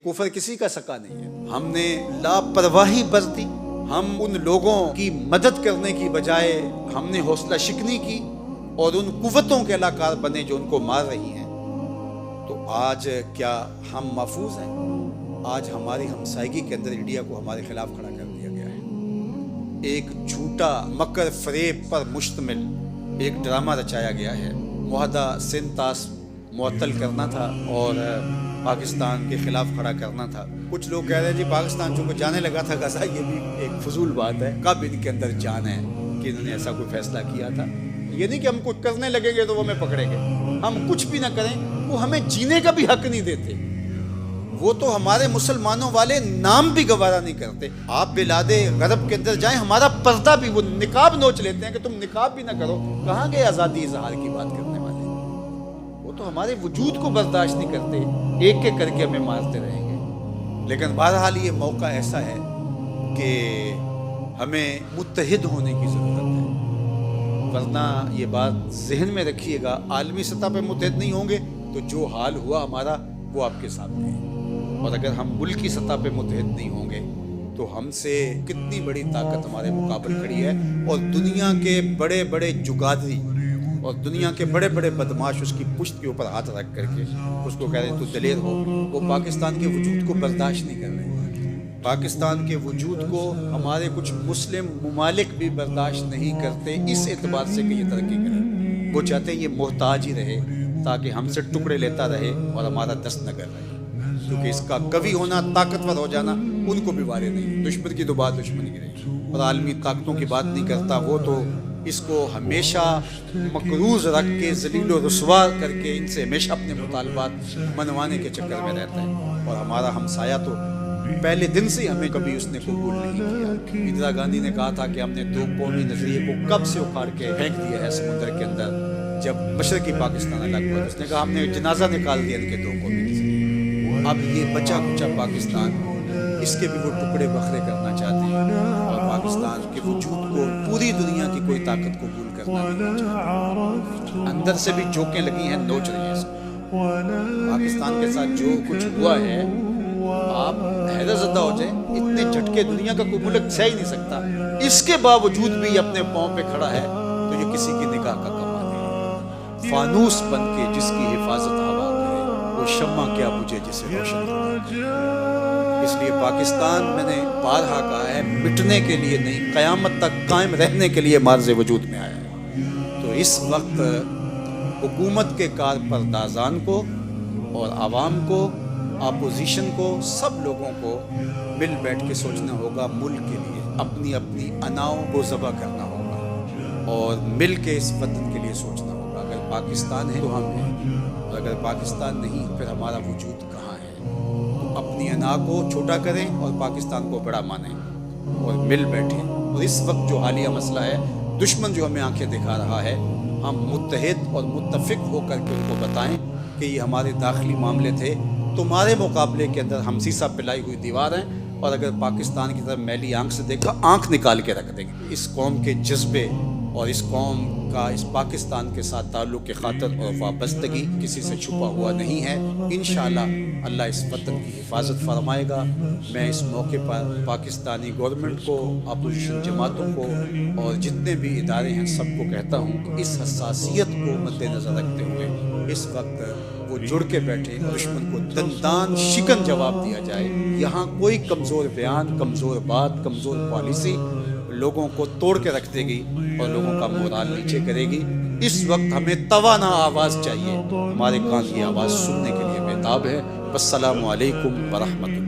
कुफर किसी का सका नहीं है। हमने लापरवाही बरती, हम उन लोगों की मदद करने की बजाय हमने हौसला शिकनी की और उन कुव्वतों के अलाकार बने जो उनको मार रही हैं। तो आज क्या हम महफूज हैं? आज हमारी हमसायगी के अंदर इंडिया को हमारे खिलाफ खड़ा कर दिया गया है। एक झूठा मकर फरेब पर मुश्तमिल एक ड्रामा रचाया गया है। मुआहदा सिंध तास मुअत्तल करना था और पाकिस्तान के खिलाफ खड़ा करना था। कुछ लोग कह रहे हैं जी पाकिस्तान चूँकि जाने लगा था गजा, ये भी एक फजूल बात है। कब इनके अंदर जान है कि इन्होंने ऐसा कोई फैसला किया था? ये नहीं कि हम कुछ करने लगेंगे तो वो हमें पकड़ेंगे। हम कुछ भी ना करें, वो हमें जीने का भी हक नहीं देते। वो तो हमारे मुसलमानों वाले नाम भी गवारा नहीं करते। आप बिलादे गरब के अंदर जाएं, हमारा पर्दा भी वो निकाब नोच लेते हैं कि तुम निकाब भी ना करो। कहाँ गए आज़ादी इजहार की बात करने वाले? वो तो हमारे वजूद को बर्दाश्त नहीं करते, एक एक करके हमें मारते रहेंगे। लेकिन बहरहाल ये मौका ऐसा है कि हमें मुत्तहिद होने की ज़रूरत है, वरना ये बात जहन में रखिएगा, आलमी सतह पर मुत्तहिद नहीं होंगे तो जो हाल हुआ हमारा वो आपके सामने है। और अगर हम मुल्क की सतह पे मुत्तहिद नहीं होंगे तो हमसे कितनी बड़ी ताकत हमारे मुकाबले खड़ी है। और दुनिया के बड़े बड़े जुगादरी और दुनिया के बड़े बड़े बदमाश उसकी पुश्त के ऊपर हाथ रख करके उसको कह रहे हैं तू दलेर हो। वो पाकिस्तान के वजूद को बर्दाश्त नहीं कर रहे। पाकिस्तान के वजूद को हमारे कुछ मुस्लिम ममालिक भी बर्दाश्त नहीं करते, इस एतबार से कि ये तरक्की करे। वो चाहते हैं ये मोहताज ही रहे ताकि हमसे टुकड़े लेता रहे और हमारा दस्त न कर रहे। क्योंकि इसका कवि होना, ताकतवर हो जाना उनको भी वारे नहीं। दुश्मन की तो बात दुश्मन की रही और आलमी ताकतों की बात नहीं करता। वो तो इसको हमेशा मकरूज रख के जलील व रुसवा करके इनसे हमेशा अपने मुतालबात मनवाने के चक्कर में रहता है। और हमारा हमसाया तो पहले दिन से हमें कभी उसने कबूल नहीं किया। इंदिरा गांधी ने कहा था कि हमने दो कौमी नजरिए को कब से उखाड़ के फेंक दिया है समुद्र के अंदर। जब मशरकी पाकिस्तान अलग हुआ उसने कहा हमने जनाजा निकाल दिया इनके दो कौमी नजरिए। अब ये बचा कुचा पाकिस्तान, इसके भी वो टुकड़े बखरे करना चाहते हैं और पाकिस्तान के वजूद को पूरी दुनिया की कोई ताकत कबूल करना नहीं चाहती। अंदर से भी जोकें लगी हैं, नोच रही हैं। पाकिस्तान के साथ जो कुछ हुआ है, आप हैरतज़दा हो जाए, इतने झटके दुनिया का कोई मुल्क सह ही नहीं सकता। इसके बावजूद भी अपने पाँव पे खड़ा है तो ये किसी की निगाह का कमाल है। फानूस बन के जिसकी हिफाजत हवा करे, वो शम्मा क्या बुझे जिसे रोशन करे। इसलिए पाकिस्तान मैंने बारहा कहा है, मिटने के लिए नहीं, क़यामत तक कायम रहने के लिए मार्ज़ वजूद में आया है। तो इस वक्त हुकूमत के कारपरदाज़ान को और आवाम को, अपोजिशन को, सब लोगों को मिल बैठ के सोचना होगा। मुल्क के लिए अपनी अपनी अनाओं को ज़बह करना होगा और मिल के इस वतन के लिए सोचना होगा। अगर पाकिस्तान है तो हम हैं, और अगर पाकिस्तान नहीं फिर हमारा वजूद कहाँ है। तो अपनी अना को छोटा करें और पाकिस्तान को बड़ा मानें और मिल बैठें। और इस वक्त जो हालिया मसला है, दुश्मन जो हमें आंखें दिखा रहा है, हम मुत्तहिद और मुत्तफिक होकर के उनको बताएं कि ये हमारे दाखिली मामले थे, तुम्हारे मुकाबले के अंदर हम सीसा पिलाई हुई दीवार हैं। और अगर पाकिस्तान की तरफ मैली आंख से देखा, आंख निकाल के रख देंगे। इस कौम के जज्बे और इस कौम का इस पाकिस्तान के साथ ताल्लुक़ की खातिर और वाबस्तगी किसी से छुपा हुआ नहीं है। इंशाअल्लाह अल्लाह इस वतन की हिफाजत फरमाएगा। मैं इस मौके पर पाकिस्तानी गवर्नमेंट को, अपोजिशन जमातों को और जितने भी इदारे हैं सबको कहता हूँ कि इस हसासियत को मद्देनज़र रखते हुए इस वक्त वो जुड़ के बैठे, दुश्मन को दंदान शिकन जवाब दिया जाए। यहाँ कोई कमज़ोर बयान, कमज़ोर बात, कमज़ोर पॉलिसी लोगों को तोड़ के रख देगी और लोगों का मोराल नीचे करेगी। इस वक्त हमें तवाना आवाज़ चाहिए, हमारे कान की आवाज़ सुनने के लिए बेताब है। अस्सलामु अलैकुम व रहमतुल्लाह।